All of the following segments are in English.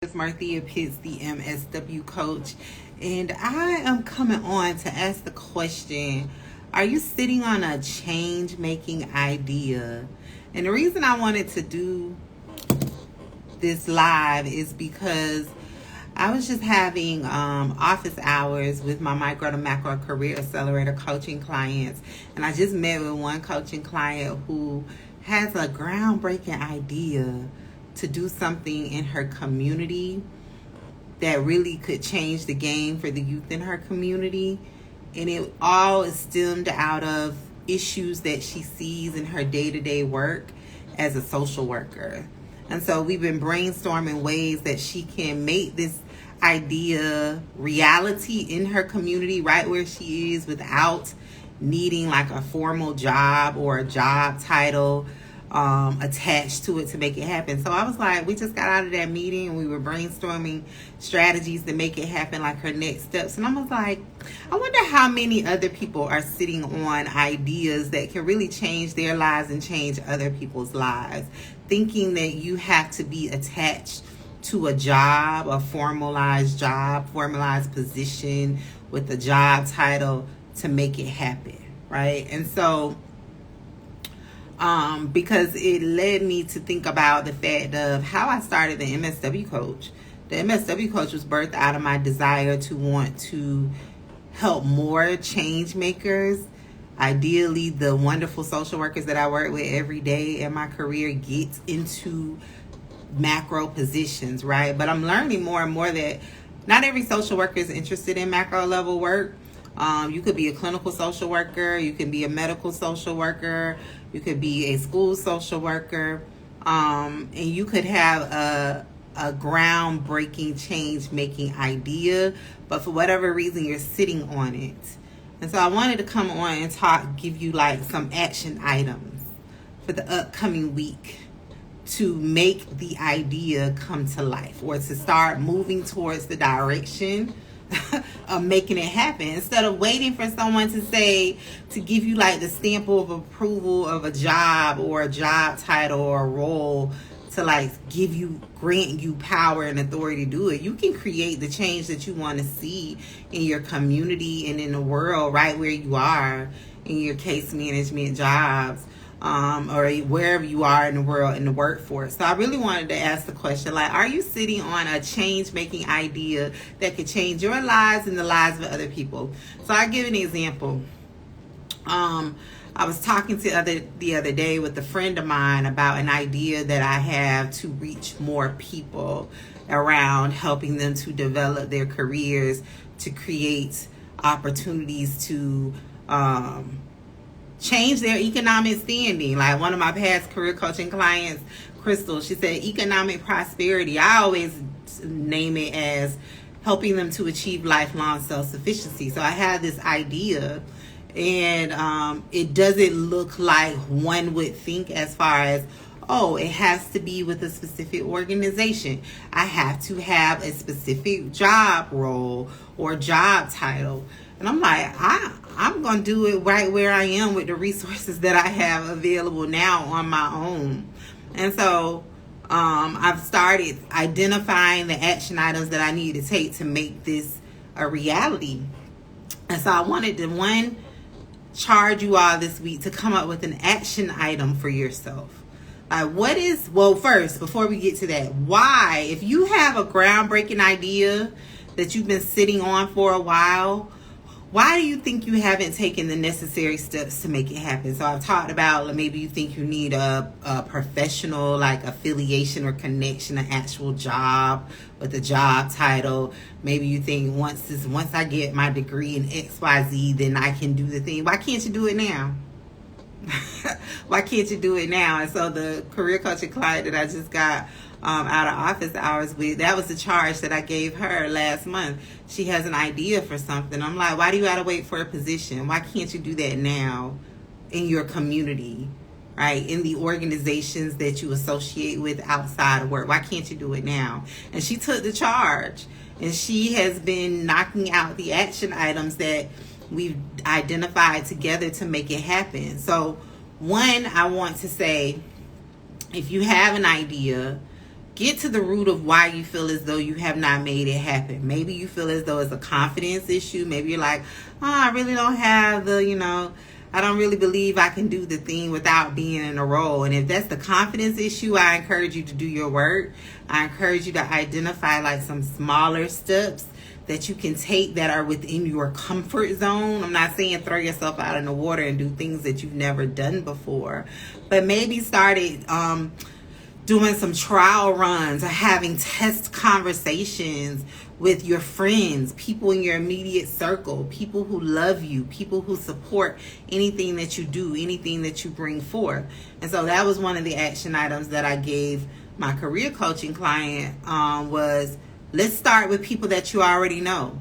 It's Marthea Pitts, the MSW coach, and I am coming on to ask the question, are you sitting on a change-making idea? And the reason I wanted to do this live is because I was just having office hours with my micro to macro career accelerator coaching clients, and I just met with one coaching client who has a groundbreaking idea to do something in her community that really could change the game for the youth in her community. And it all is stemmed out of issues that she sees in her day-to-day work as a social worker. And so we've been brainstorming ways that she can make this idea reality in her community right where she is without needing like a formal job or a job title attached to it to make it happen. So I was like, we just got out of that meeting and we were brainstorming strategies to make it happen, like her next steps. And I was like, I wonder how many other people are sitting on ideas that can really change their lives and change other people's lives, thinking that you have to be attached to a job, a formalized position with a job title to make it happen, right? And so because it led me to think about the fact of how I started the MSW coach. The MSW coach was birthed out of my desire to want to help more change makers, ideally the wonderful social workers that I work with every day in my career, get into macro positions, right? But I'm learning more and more that not every social worker is interested in macro level work. You could be a clinical social worker, you can be a medical social worker, you could be a school social worker, and you could have a groundbreaking change-making idea, but for whatever reason you're sitting on it. And so I wanted to come on and give you like some action items for the upcoming week to make the idea come to life, or to start moving towards the direction of making it happen, instead of waiting for someone to give you like the stamp of approval of a job or a job title or a role to like grant you power and authority to do it. You can create the change that you want to see in your community and in the world right where you are in your case management jobs, or wherever you are in the world, in the workforce. So I really wanted to ask the question, like, are you sitting on a change-making idea that could change your lives and the lives of other people? So I'll give an example. I was talking the other day with a friend of mine about an idea that I have to reach more people around helping them to develop their careers, to create opportunities to change their economic standing. Like one of my past career coaching clients, Crystal, she said economic prosperity. I always name it as helping them to achieve lifelong self-sufficiency. So I had this idea, and it doesn't look like one would think as far as, oh, it has to be with a specific organization. I have to have a specific job role or job title. And I'm like, I'm going to do it right where I am with the resources that I have available now on my own. And so I've started identifying the action items that I need to take to make this a reality. And so I wanted to, charge you all this week to come up with an action item for yourself. First, before we get to that, why, if you have a groundbreaking idea that you've been sitting on for a while, why do you think you haven't taken the necessary steps to make it happen? So I've talked about maybe you think you need a professional like affiliation or connection, an actual job with a job title. Maybe you think once I get my degree in XYZ, then I can do the thing. Why can't you do it now? Why can't you do it now? And so the career coaching client that I just got out of office hours with, that was the charge that I gave her last month. She has an idea for something. I'm like, why do you gotta wait for a position? Why can't you do that now in your community, right? In the organizations that you associate with outside of work. Why can't you do it now? And she took the charge, and she has been knocking out the action items that we've identified together to make it happen. So one, I want to say, if you have an idea Get to the root of why you feel as though you have not made it happen. Maybe you feel as though it's a confidence issue. Maybe you're like, I really don't have I don't really believe I can do the thing without being in a role. And if that's the confidence issue, I encourage you to do your work. I encourage you to identify like some smaller steps that you can take that are within your comfort zone. I'm not saying throw yourself out in the water and do things that you've never done before, but maybe started doing some trial runs or having test conversations with your friends, people in your immediate circle, people who love you, people who support anything that you do, anything that you bring forth. And so that was one of the action items that I gave my career coaching client, was let's start with people that you already know,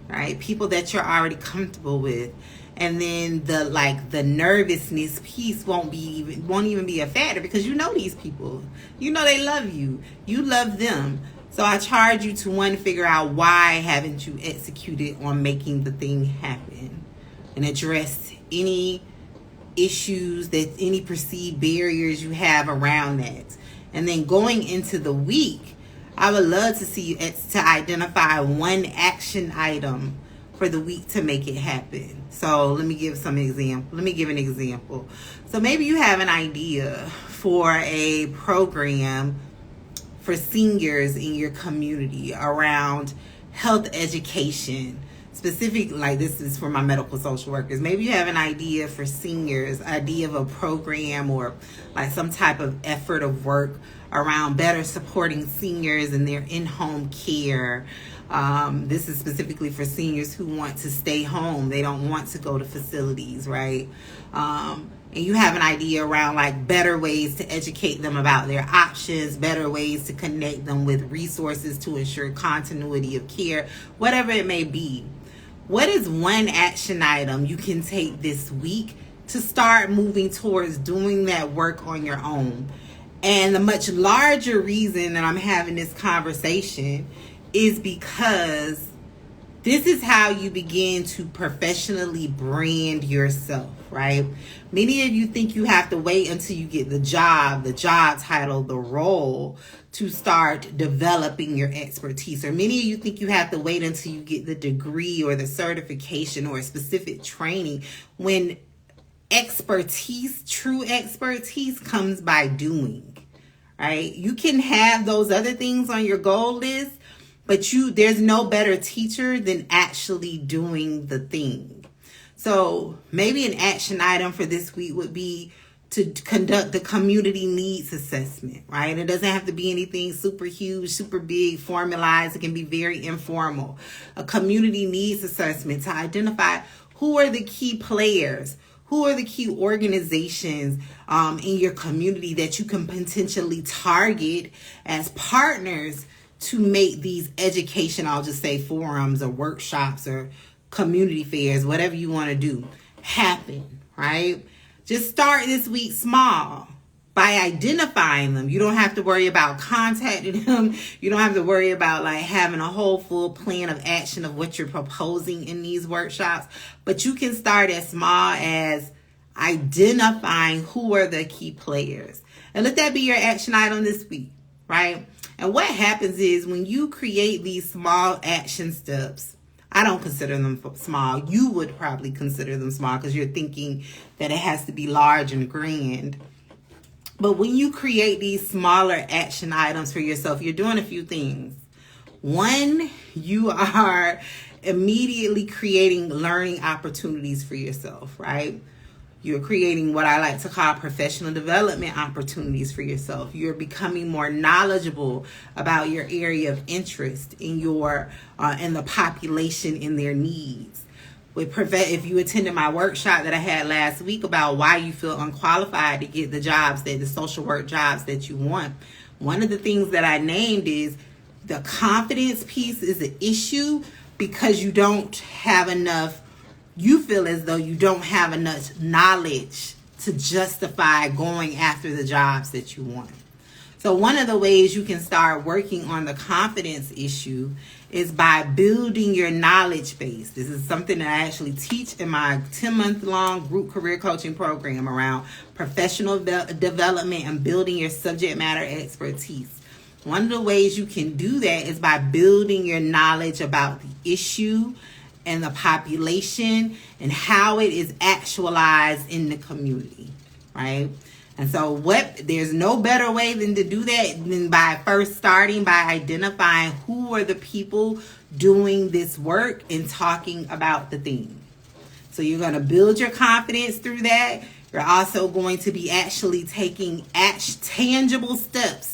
right? People that you're already comfortable with. And then the nervousness piece won't even be a factor, because you know these people. You know they love you. You love them. So I charge you to, one, figure out why haven't you executed on making the thing happen, and address any issues, any perceived barriers you have around that. And then going into the week, I would love to see you to identify one action item for the week to make it happen. So let me give an example. So maybe you have an idea for a program for seniors in your community around health education. Specific, like this is for my medical social workers. Maybe you have an idea for seniors, idea of a program or like some type of effort of work around better supporting seniors in their in-home care. This is specifically for seniors who want to stay home. They don't want to go to facilities, right? And you have an idea around like better ways to educate them about their options, better ways to connect them with resources to ensure continuity of care, whatever it may be. What is one action item you can take this week to start moving towards doing that work on your own? And the much larger reason that I'm having this conversation is because this is how you begin to professionally brand yourself, right? Many of you think you have to wait until you get the job title, the role, to start developing your expertise. Or many of you think you have to wait until you get the degree or the certification or a specific training, when true expertise comes by doing, right? You can have those other things on your goal list, but there's no better teacher than actually doing the thing. So maybe an action item for this week would be to conduct the community needs assessment, right? It doesn't have to be anything super huge, super big, formalized. It can be very informal. A community needs assessment to identify who are the key players, who are the key organizations in your community that you can potentially target as partners to make these education, I'll just say forums or workshops or community fairs, whatever you want to do, happen, right? Just start this week small by identifying them. You don't have to worry about contacting them. You don't have to worry about like having a whole full plan of action of what you're proposing in these workshops. But you can start as small as identifying who are the key players. And let that be your action item this week, right? And what happens is when you create these small action steps, I don't consider them small. You would probably consider them small because you're thinking that it has to be large and grand. But when you create these smaller action items for yourself, you're doing a few things. One, you are immediately creating learning opportunities for yourself, right? You're creating what I like to call professional development opportunities for yourself. You're becoming more knowledgeable about your area of interest in in the population in their needs. If you attended my workshop that I had last week about why you feel unqualified to get the social work jobs that you want, one of the things that I named is the confidence piece is an issue because you feel as though you don't have enough knowledge to justify going after the jobs that you want. So one of the ways you can start working on the confidence issue is by building your knowledge base. This is something that I actually teach in my 10-month-long group career coaching program around professional development and building your subject matter expertise. One of the ways you can do that is by building your knowledge about the issue and the population and how it is actualized in the community, right? And so there's no better way than to do that than by first starting by identifying who are the people doing this work and talking about the thing. So you're going to build your confidence through that. You're also going to be actually taking tangible steps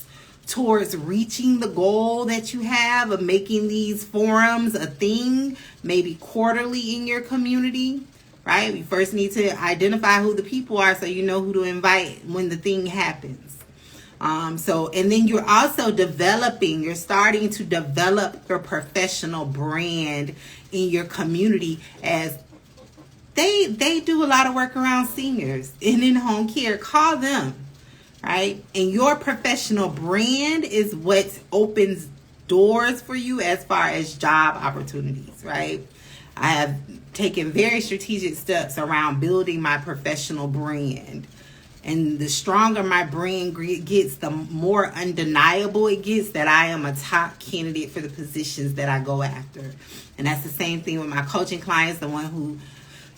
towards reaching the goal that you have of making these forums a thing, maybe quarterly in your community, right? You first need to identify who the people are so you know who to invite when the thing happens. And then you're also you're starting to develop your professional brand in your community, as they do a lot of work around seniors and in home care. Call them. Right? And your professional brand is what opens doors for you as far as job opportunities, right? I have taken very strategic steps around building my professional brand. And the stronger my brand gets, the more undeniable it gets that I am a top candidate for the positions that I go after. And that's the same thing with my coaching clients, the one who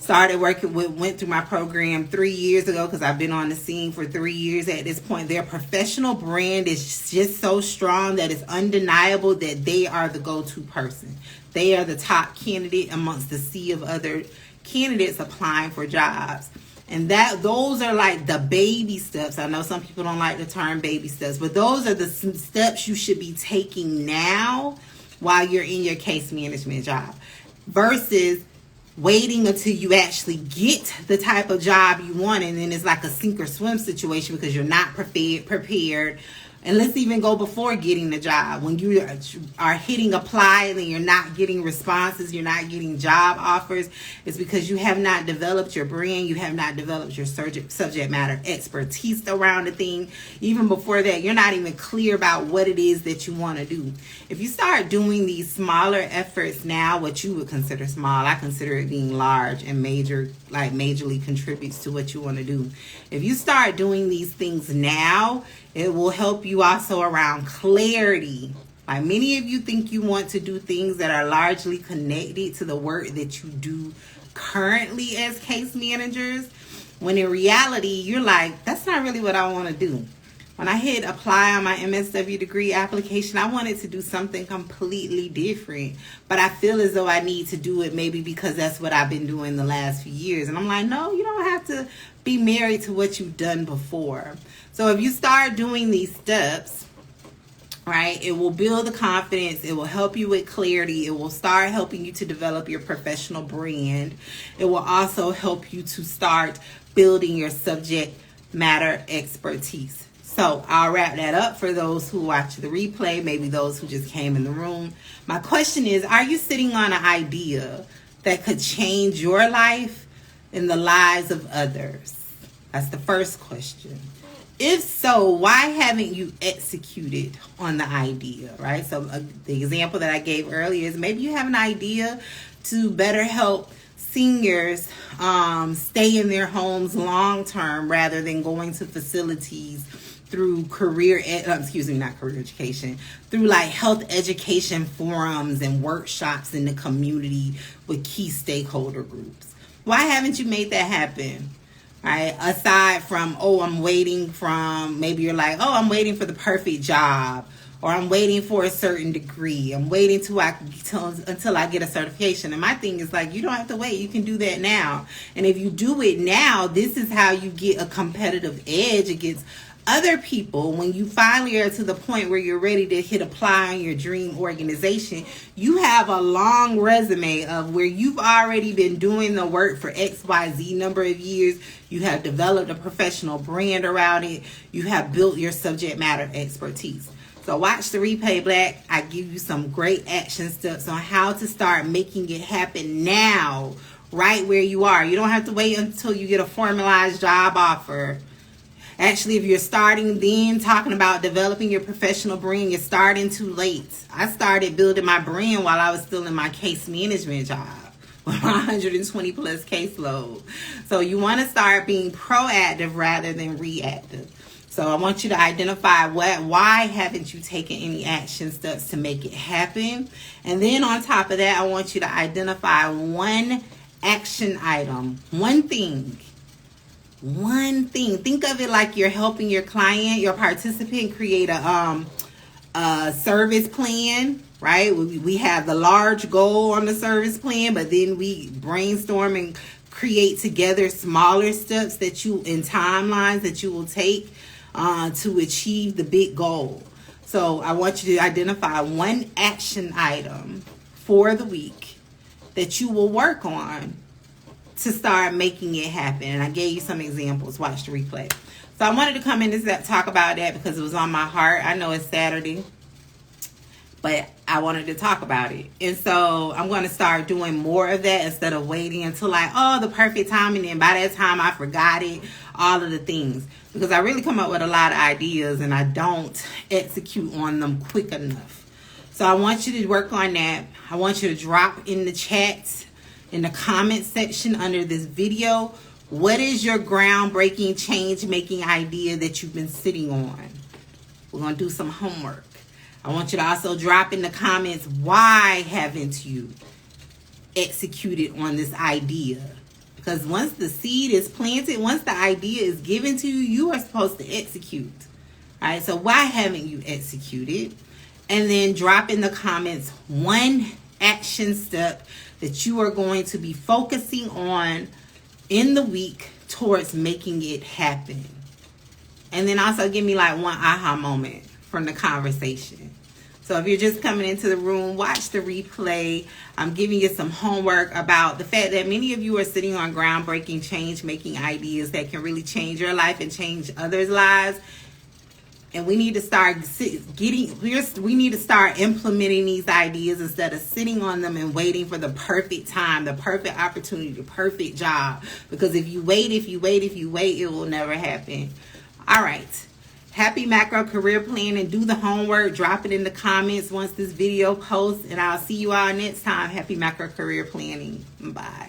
went through my program 3 years ago, because I've been on the scene for 3 years at this point. Their professional brand is just so strong that it's undeniable that they are the go-to person. They are the top candidate amongst the sea of other candidates applying for jobs. And those are like the baby steps. I know some people don't like the term baby steps, but those are the steps you should be taking now while you're in your case management job, versus waiting until you actually get the type of job you want, and then it's like a sink or swim situation because you're not prepared. And let's even go before getting the job. When you are hitting apply and then you're not getting responses, you're not getting job offers, it's because you have not developed your brand, you have not developed your subject matter expertise around the thing. Even before that, you're not even clear about what it is that you want to do. If you start doing these smaller efforts now, what you would consider small, I consider it being large and majorly contributes to what you want to do. If you start doing these things now, it will help you also around clarity. Like, many of you think you want to do things that are largely connected to the work that you do currently as case managers, when in reality, you're like, that's not really what I want to do. When I hit apply on my MSW degree application, I wanted to do something completely different, but I feel as though I need to do it maybe because that's what I've been doing the last few years. And I'm like, no, you don't have to be married to what you've done before. So if you start doing these steps, right, it will build the confidence. It will help you with clarity. It will start helping you to develop your professional brand. It will also help you to start building your subject matter expertise. So I'll wrap that up for those who watch the replay, maybe those who just came in the room. My question is, are you sitting on an idea that could change your life and the lives of others? That's the first question. If so, why haven't you executed on the idea, right? So the example that I gave earlier is maybe you have an idea to better help seniors stay in their homes long term rather than going to facilities through through like health education forums and workshops in the community with key stakeholder groups. Why haven't you made that happen? Right? Aside from, maybe you're like, I'm waiting for the perfect job, or I'm waiting for a certain degree. I'm waiting until I get a certification. And my thing is like, you don't have to wait. You can do that now. And if you do it now, this is how you get a competitive edge against other people. When you finally are to the point where you're ready to hit apply on your dream organization, you have a long resume of where you've already been doing the work for XYZ number of years. You have developed a professional brand around it. You have built your subject matter expertise. So watch the replay back. I give you some great action steps on how to start making it happen now, right where you are. You don't have to wait until you get a formalized job offer. Actually, if you're starting then talking about developing your professional brand, you're starting too late. I started building my brand while I was still in my case management job with my 120 plus caseload. So you want to start being proactive rather than reactive. So I want you to identify why haven't you taken any action steps to make it happen? And then on top of that, I want you to identify one action item, one thing. One thing. Think of it like you're helping your client, your participant create a service plan, right? We have the large goal on the service plan, but then we brainstorm and create together smaller steps that you, in timelines that you will take to achieve the big goal. So I want you to identify one action item for the week that you will work on to start making it happen. And I gave you some examples. Watch the replay. So I wanted to come in and talk about that because it was on my heart. I know it's Saturday, but I wanted to talk about it. And so I'm going to start doing more of that instead of waiting until like, oh, the perfect time. And then by that time I forgot it, all of the things. Because I really come up with a lot of ideas and I don't execute on them quick enough. So I want you to work on that. I want you to drop in the chat, in the comment section under this video, what is your groundbreaking change-making idea that you've been sitting on? We're going to do some homework. I want you to also drop in the comments, why haven't you executed on this idea? Because once the seed is planted, once the idea is given to you, you are supposed to execute. All right, so why haven't you executed? And then drop in the comments one action step that you are going to be focusing on in the week towards making it happen. And then also give me like one aha moment from the conversation. So if you're just coming into the room, watch the replay. I'm giving you some homework about the fact that many of you are sitting on groundbreaking change-making ideas that can really change your life and change others' lives. And we need to start we need to start implementing these ideas instead of sitting on them and waiting for the perfect time, the perfect opportunity, the perfect job. Because if you wait, it will never happen. All right. Happy macro career plan and do the homework. Drop it in the comments once this video posts. And I'll see you all next time. Happy macro career planning. Bye.